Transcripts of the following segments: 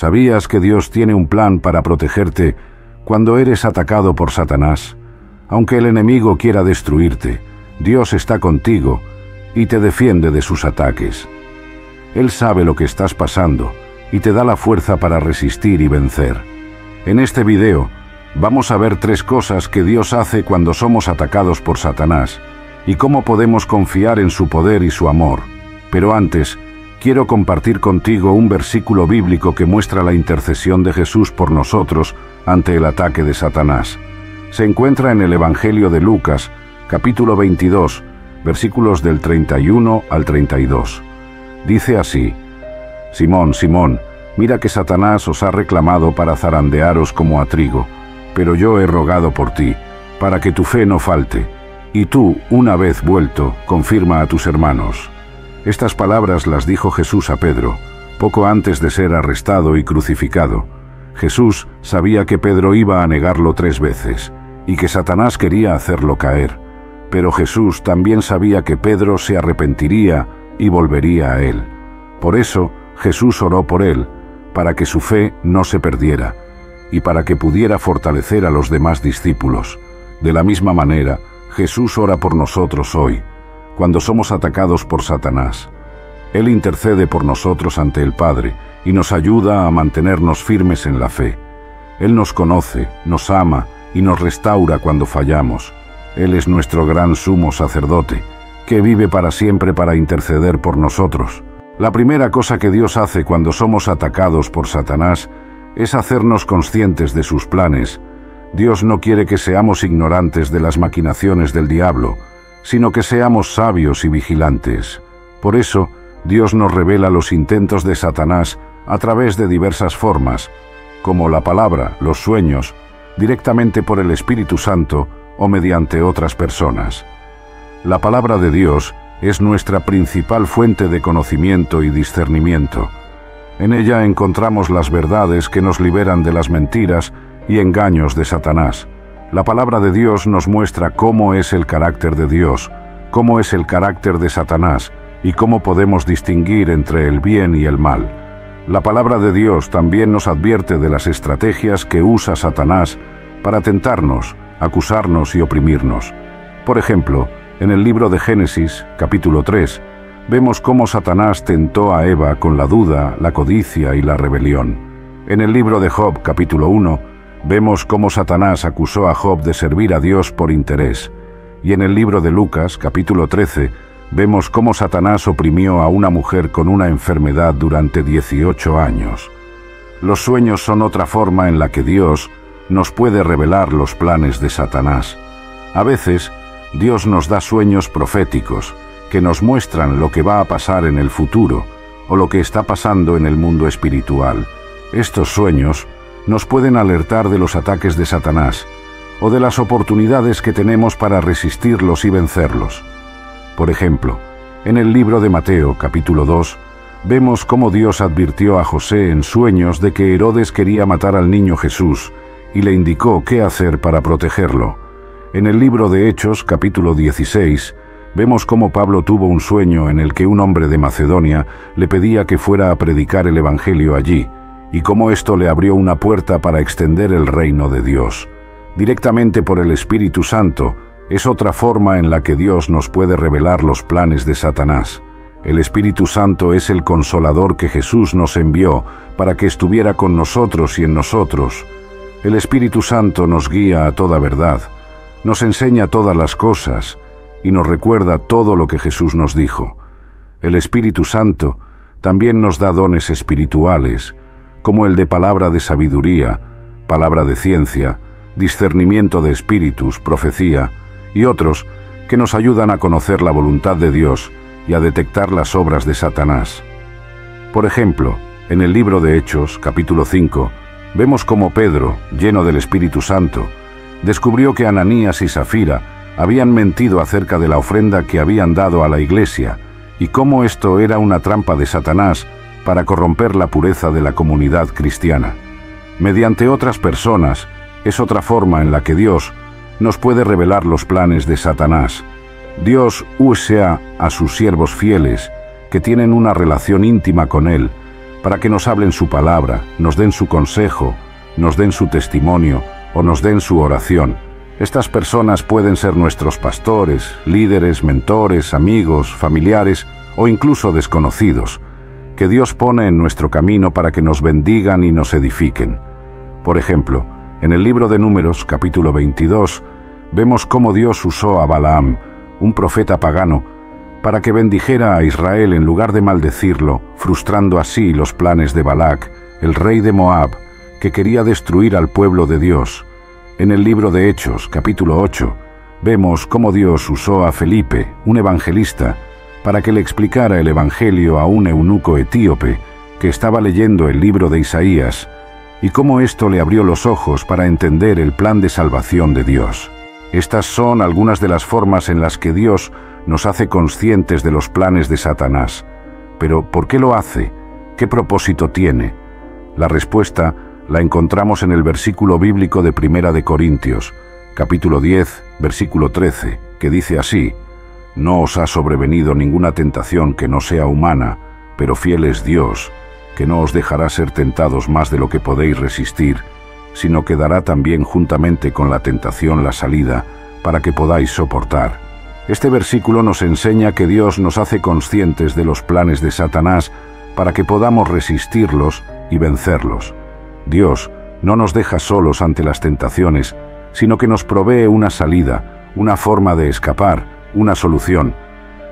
¿Sabías que Dios tiene un plan para protegerte cuando eres atacado por Satanás? Aunque el enemigo quiera destruirte, Dios está contigo y te defiende de sus ataques. Él sabe lo que estás pasando y te da la fuerza para resistir y vencer. En este video vamos a ver 3 cosas que Dios hace cuando somos atacados por Satanás y cómo podemos confiar en su poder y su amor. Pero antes, quiero compartir contigo un versículo bíblico que muestra la intercesión de Jesús por nosotros ante el ataque de Satanás. Se encuentra en el Evangelio de Lucas, capítulo 22, versículos del 31 al 32. Dice así: Simón, Simón, mira que Satanás os ha reclamado para zarandearos como a trigo, pero yo he rogado por ti, para que tu fe no falte, y tú, una vez vuelto, confirma a tus hermanos. Estas palabras las dijo Jesús a Pedro, poco antes de ser arrestado y crucificado. Jesús sabía que Pedro iba a negarlo 3 veces, y que Satanás quería hacerlo caer. Pero Jesús también sabía que Pedro se arrepentiría y volvería a él. Por eso, Jesús oró por él, para que su fe no se perdiera, y para que pudiera fortalecer a los demás discípulos. De la misma manera, Jesús ora por nosotros hoy, cuando somos atacados por Satanás. Él intercede por nosotros ante el Padre y nos ayuda a mantenernos firmes en la fe. Él nos conoce, nos ama y nos restaura cuando fallamos. Él es nuestro gran sumo sacerdote, que vive para siempre para interceder por nosotros. La primera cosa que Dios hace cuando somos atacados por Satanás es hacernos conscientes de sus planes. Dios no quiere que seamos ignorantes de las maquinaciones del diablo, sino que seamos sabios y vigilantes. Por eso, Dios nos revela los intentos de Satanás a través de diversas formas, como la palabra, los sueños, directamente por el Espíritu Santo o mediante otras personas. La palabra de Dios es nuestra principal fuente de conocimiento y discernimiento. En ella encontramos las verdades que nos liberan de las mentiras y engaños de Satanás. La palabra de Dios nos muestra cómo es el carácter de Dios, cómo es el carácter de Satanás y cómo podemos distinguir entre el bien y el mal. La palabra de Dios también nos advierte de las estrategias que usa Satanás para tentarnos, acusarnos y oprimirnos. Por ejemplo, en el libro de Génesis, capítulo 3, vemos cómo Satanás tentó a Eva con la duda, la codicia y la rebelión. En el libro de Job, capítulo 1, vemos cómo Satanás acusó a Job de servir a Dios por interés. Y en el libro de Lucas, capítulo 13, vemos cómo Satanás oprimió a una mujer con una enfermedad durante 18 años. Los sueños son otra forma en la que Dios nos puede revelar los planes de Satanás. A veces, Dios nos da sueños proféticos que nos muestran lo que va a pasar en el futuro o lo que está pasando en el mundo espiritual. Estos sueños nos pueden alertar de los ataques de Satanás o de las oportunidades que tenemos para resistirlos y vencerlos. Por ejemplo, en el libro de Mateo, capítulo 2, vemos cómo Dios advirtió a José en sueños de que Herodes quería matar al niño Jesús y le indicó qué hacer para protegerlo. En el libro de Hechos, capítulo 16, vemos cómo Pablo tuvo un sueño en el que un hombre de Macedonia le pedía que fuera a predicar el Evangelio allí, y cómo esto le abrió una puerta para extender el reino de Dios. Directamente por el Espíritu Santo, es otra forma en la que Dios nos puede revelar los planes de Satanás. El Espíritu Santo es el consolador que Jesús nos envió para que estuviera con nosotros y en nosotros. El Espíritu Santo nos guía a toda verdad, nos enseña todas las cosas y nos recuerda todo lo que Jesús nos dijo. El Espíritu Santo también nos da dones espirituales, como el de palabra de sabiduría, palabra de ciencia, discernimiento de espíritus, profecía, y otros que nos ayudan a conocer la voluntad de Dios y a detectar las obras de Satanás. Por ejemplo, en el libro de Hechos, capítulo 5, vemos cómo Pedro, lleno del Espíritu Santo, descubrió que Ananías y Safira habían mentido acerca de la ofrenda que habían dado a la iglesia y cómo esto era una trampa de Satanás para corromper la pureza de la comunidad cristiana. Mediante otras personas, es otra forma en la que Dios nos puede revelar los planes de Satanás. Dios usa a sus siervos fieles, que tienen una relación íntima con Él, para que nos hablen su palabra, nos den su consejo, nos den su testimonio o nos den su oración. Estas personas pueden ser nuestros pastores, líderes, mentores, amigos, familiares o incluso desconocidos, que Dios pone en nuestro camino para que nos bendigan y nos edifiquen. Por ejemplo, en el libro de Números, capítulo 22, vemos cómo Dios usó a Balaam, un profeta pagano, para que bendijera a Israel en lugar de maldecirlo, frustrando así los planes de Balac, el rey de Moab, que quería destruir al pueblo de Dios. En el libro de Hechos, capítulo 8, vemos cómo Dios usó a Felipe, un evangelista, para que le explicara el evangelio a un eunuco etíope que estaba leyendo el libro de Isaías, y cómo esto le abrió los ojos para entender el plan de salvación de Dios. Estas son algunas de las formas en las que Dios nos hace conscientes de los planes de Satanás. Pero, ¿por qué lo hace? ¿Qué propósito tiene? La respuesta la encontramos en el versículo bíblico de 1 de Corintios, capítulo 10, versículo 13, que dice así: «No os ha sobrevenido ninguna tentación que no sea humana, pero fiel es Dios, que no os dejará ser tentados más de lo que podéis resistir, sino que dará también juntamente con la tentación la salida, para que podáis soportar». Este versículo nos enseña que Dios nos hace conscientes de los planes de Satanás para que podamos resistirlos y vencerlos. Dios no nos deja solos ante las tentaciones, sino que nos provee una salida, una forma de escapar, una solución.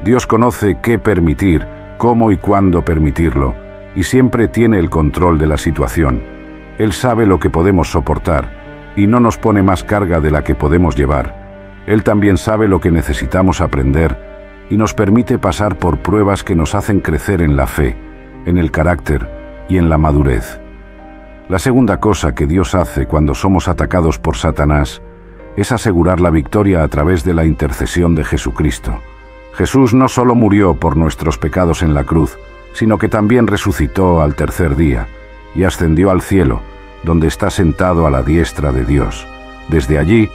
Dios conoce qué permitir, cómo y cuándo permitirlo, y siempre tiene el control de la situación. Él sabe lo que podemos soportar, y no nos pone más carga de la que podemos llevar. Él también sabe lo que necesitamos aprender y nos permite pasar por pruebas que nos hacen crecer en la fe, en el carácter y en la madurez. La segunda cosa que Dios hace cuando somos atacados por Satanás es asegurar la victoria a través de la intercesión de Jesucristo. Jesús no solo murió por nuestros pecados en la cruz, sino que también resucitó al tercer día y ascendió al cielo, donde está sentado a la diestra de Dios. Desde allí,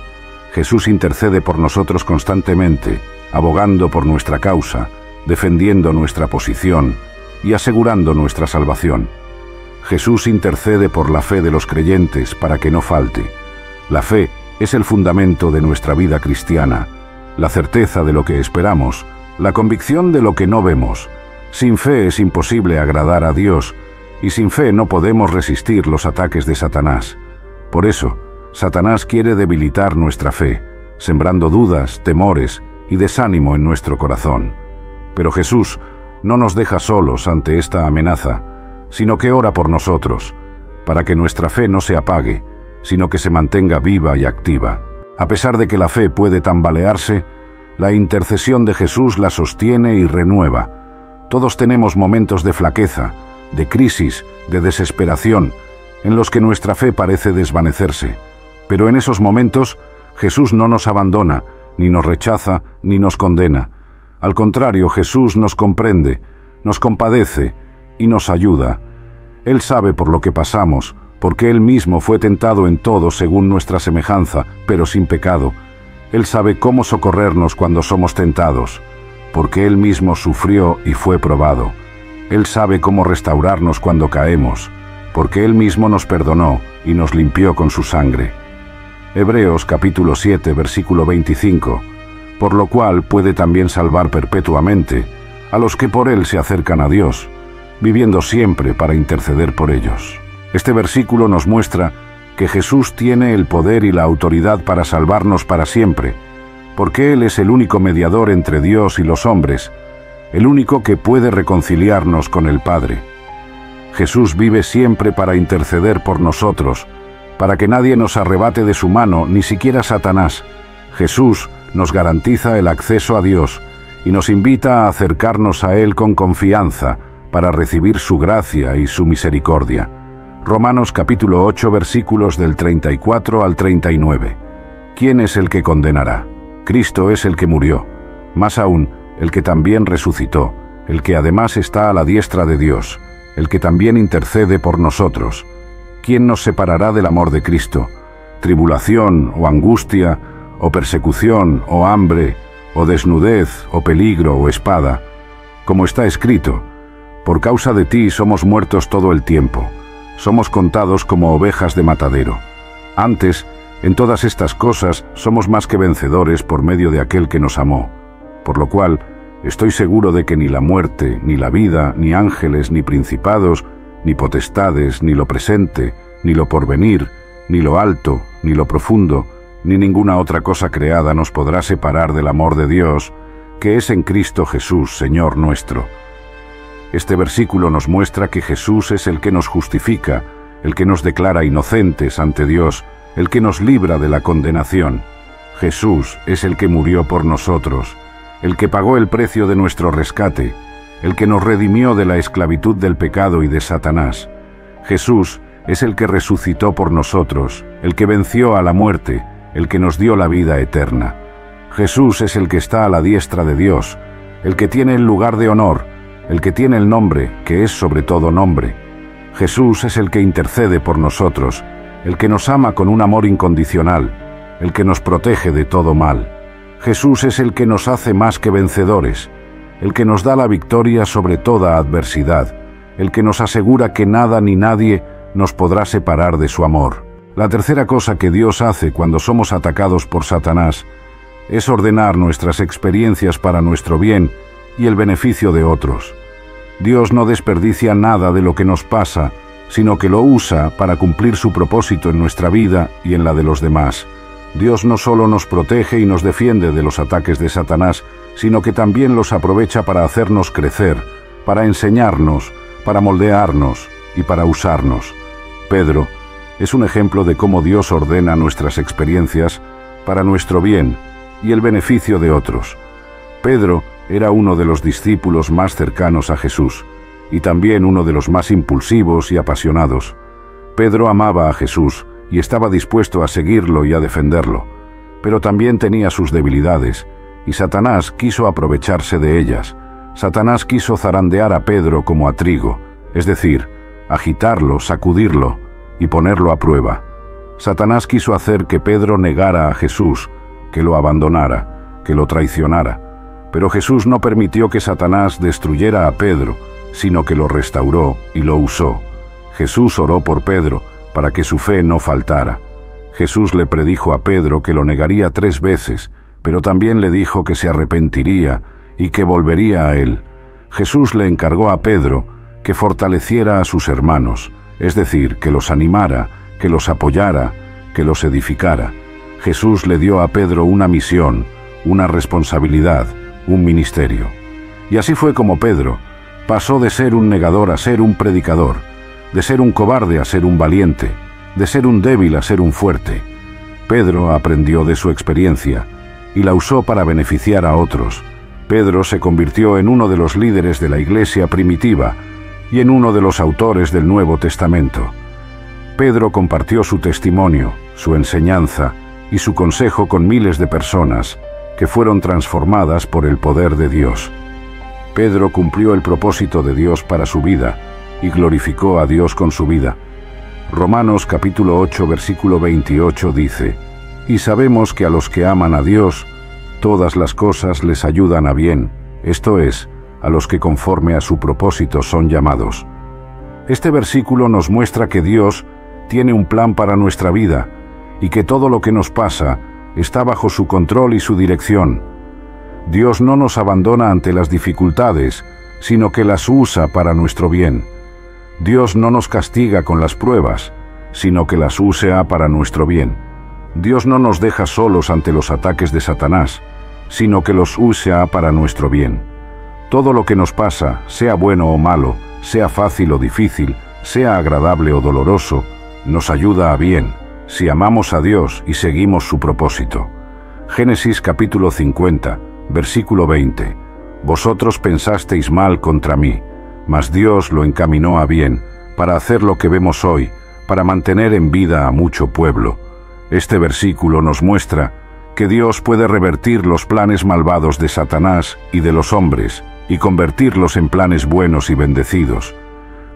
Jesús intercede por nosotros constantemente, abogando por nuestra causa, defendiendo nuestra posición y asegurando nuestra salvación. Jesús intercede por la fe de los creyentes para que no falte. La fe es el fundamento de nuestra vida cristiana, la certeza de lo que esperamos, la convicción de lo que no vemos. Sin fe es imposible agradar a Dios, y sin fe no podemos resistir los ataques de Satanás. Por eso, Satanás quiere debilitar nuestra fe, sembrando dudas, temores y desánimo en nuestro corazón. Pero Jesús no nos deja solos ante esta amenaza, sino que ora por nosotros, para que nuestra fe no se apague, sino que se mantenga viva y activa. A pesar de que la fe puede tambalearse, la intercesión de Jesús la sostiene y renueva. Todos tenemos momentos de flaqueza, de crisis, de desesperación, en los que nuestra fe parece desvanecerse. Pero en esos momentos, Jesús no nos abandona, ni nos rechaza, ni nos condena. Al contrario, Jesús nos comprende, nos compadece y nos ayuda. Él sabe por lo que pasamos, porque Él mismo fue tentado en todo según nuestra semejanza, pero sin pecado. Él sabe cómo socorrernos cuando somos tentados, porque Él mismo sufrió y fue probado. Él sabe cómo restaurarnos cuando caemos, porque Él mismo nos perdonó y nos limpió con su sangre. Hebreos capítulo 7, versículo 25, por lo cual puede también salvar perpetuamente a los que por Él se acercan a Dios, viviendo siempre para interceder por ellos. Este versículo nos muestra que Jesús tiene el poder y la autoridad para salvarnos para siempre, porque Él es el único mediador entre Dios y los hombres, el único que puede reconciliarnos con el Padre. Jesús vive siempre para interceder por nosotros, para que nadie nos arrebate de su mano, ni siquiera Satanás. Jesús nos garantiza el acceso a Dios y nos invita a acercarnos a Él con confianza para recibir su gracia y su misericordia. Romanos capítulo 8, versículos del 34 al 39. ¿Quién es el que condenará? Cristo es el que murió, más aún, el que también resucitó, el que además está a la diestra de Dios, el que también intercede por nosotros. ¿Quién nos separará del amor de Cristo? ¿Tribulación o angustia, o persecución o hambre, o desnudez o peligro o espada? Como está escrito: Por causa de ti somos muertos todo el tiempo. Somos contados como ovejas de matadero. Antes, en todas estas cosas, somos más que vencedores por medio de aquel que nos amó. Por lo cual, estoy seguro de que ni la muerte, ni la vida, ni ángeles, ni principados, ni potestades, ni lo presente, ni lo porvenir, ni lo alto, ni lo profundo, ni ninguna otra cosa creada nos podrá separar del amor de Dios, que es en Cristo Jesús, Señor nuestro. Este versículo nos muestra que Jesús es el que nos justifica, el que nos declara inocentes ante Dios, el que nos libra de la condenación. Jesús es el que murió por nosotros, el que pagó el precio de nuestro rescate, el que nos redimió de la esclavitud del pecado y de Satanás. Jesús es el que resucitó por nosotros, el que venció a la muerte, el que nos dio la vida eterna. Jesús es el que está a la diestra de Dios, el que tiene el lugar de honor, el que tiene el nombre, que es sobre todo nombre. Jesús es el que intercede por nosotros, el que nos ama con un amor incondicional, el que nos protege de todo mal. Jesús es el que nos hace más que vencedores, el que nos da la victoria sobre toda adversidad, el que nos asegura que nada ni nadie nos podrá separar de su amor. La tercera cosa que Dios hace cuando somos atacados por Satanás es ordenar nuestras experiencias para nuestro bien y el beneficio de otros. Dios no desperdicia nada de lo que nos pasa, sino que lo usa para cumplir su propósito en nuestra vida y en la de los demás. Dios no solo nos protege y nos defiende de los ataques de Satanás, sino que también los aprovecha para hacernos crecer, para enseñarnos, para moldearnos y para usarnos. Pedro es un ejemplo de cómo Dios ordena nuestras experiencias para nuestro bien y el beneficio de otros. Pedro era uno de los discípulos más cercanos a Jesús y también uno de los más impulsivos y apasionados. Pedro amaba a Jesús y estaba dispuesto a seguirlo y a defenderlo, pero también tenía sus debilidades, y Satanás quiso aprovecharse de ellas. Satanás quiso zarandear a Pedro como a trigo, es decir, agitarlo, sacudirlo y ponerlo a prueba. Satanás quiso hacer que Pedro negara a Jesús, que lo abandonara, que lo traicionara. Pero Jesús no permitió que Satanás destruyera a Pedro, sino que lo restauró y lo usó. Jesús oró por Pedro para que su fe no faltara. Jesús le predijo a Pedro que lo negaría 3 veces, pero también le dijo que se arrepentiría y que volvería a él. Jesús le encargó a Pedro que fortaleciera a sus hermanos, es decir, que los animara, que los apoyara, que los edificara. Jesús le dio a Pedro una misión, una responsabilidad, un ministerio. Y así fue como Pedro pasó de ser un negador a ser un predicador, de ser un cobarde a ser un valiente, de ser un débil a ser un fuerte. Pedro aprendió de su experiencia y la usó para beneficiar a otros. Pedro se convirtió en uno de los líderes de la iglesia primitiva y en uno de los autores del Nuevo Testamento. Pedro compartió su testimonio, su enseñanza y su consejo con miles de personas que fueron transformadas por el poder de Dios. Pedro cumplió el propósito de Dios para su vida y glorificó a Dios con su vida. Romanos capítulo 8 versículo 28 dice: «Y sabemos que a los que aman a Dios, todas las cosas les ayudan a bien, esto es, a los que conforme a su propósito son llamados». Este versículo nos muestra que Dios tiene un plan para nuestra vida y que todo lo que nos pasa está bajo su control y su dirección. Dios no nos abandona ante las dificultades, sino que las usa para nuestro bien. Dios no nos castiga con las pruebas, sino que las usa para nuestro bien. Dios no nos deja solos ante los ataques de Satanás, sino que los usa para nuestro bien. Todo lo que nos pasa, sea bueno o malo, sea fácil o difícil, sea agradable o doloroso, nos ayuda a bien, si amamos a Dios y seguimos su propósito. Génesis capítulo 50, versículo 20. Vosotros pensasteis mal contra mí, mas Dios lo encaminó a bien, para hacer lo que vemos hoy, para mantener en vida a mucho pueblo. Este versículo nos muestra que Dios puede revertir los planes malvados de Satanás y de los hombres, y convertirlos en planes buenos y bendecidos.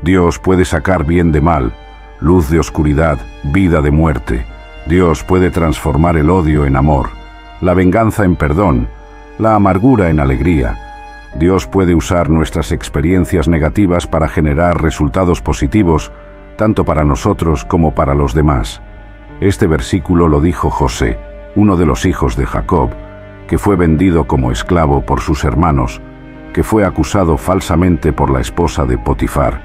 Dios puede sacar bien de mal, luz de oscuridad, vida de muerte. Dios puede transformar el odio en amor, la venganza en perdón, la amargura en alegría, Dios puede usar nuestras experiencias negativas para generar resultados positivos, tanto para nosotros como para los demás. Este versículo lo dijo José, uno de los hijos de Jacob, que fue vendido como esclavo por sus hermanos, que fue acusado falsamente por la esposa de Potifar,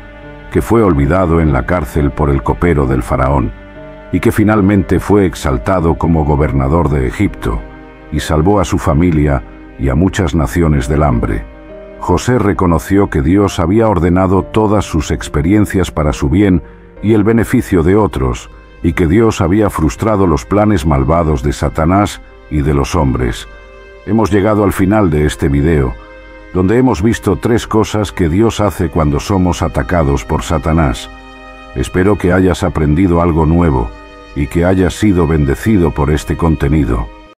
que fue olvidado en la cárcel por el copero del faraón, y que finalmente fue exaltado como gobernador de Egipto, y salvó a su familia y a muchas naciones del hambre. José reconoció que Dios había ordenado todas sus experiencias para su bien y el beneficio de otros, y que Dios había frustrado los planes malvados de Satanás y de los hombres. Hemos llegado al final de este video, donde hemos visto 3 cosas que Dios hace cuando somos atacados por Satanás. Espero que hayas aprendido algo nuevo y que hayas sido bendecido por este contenido.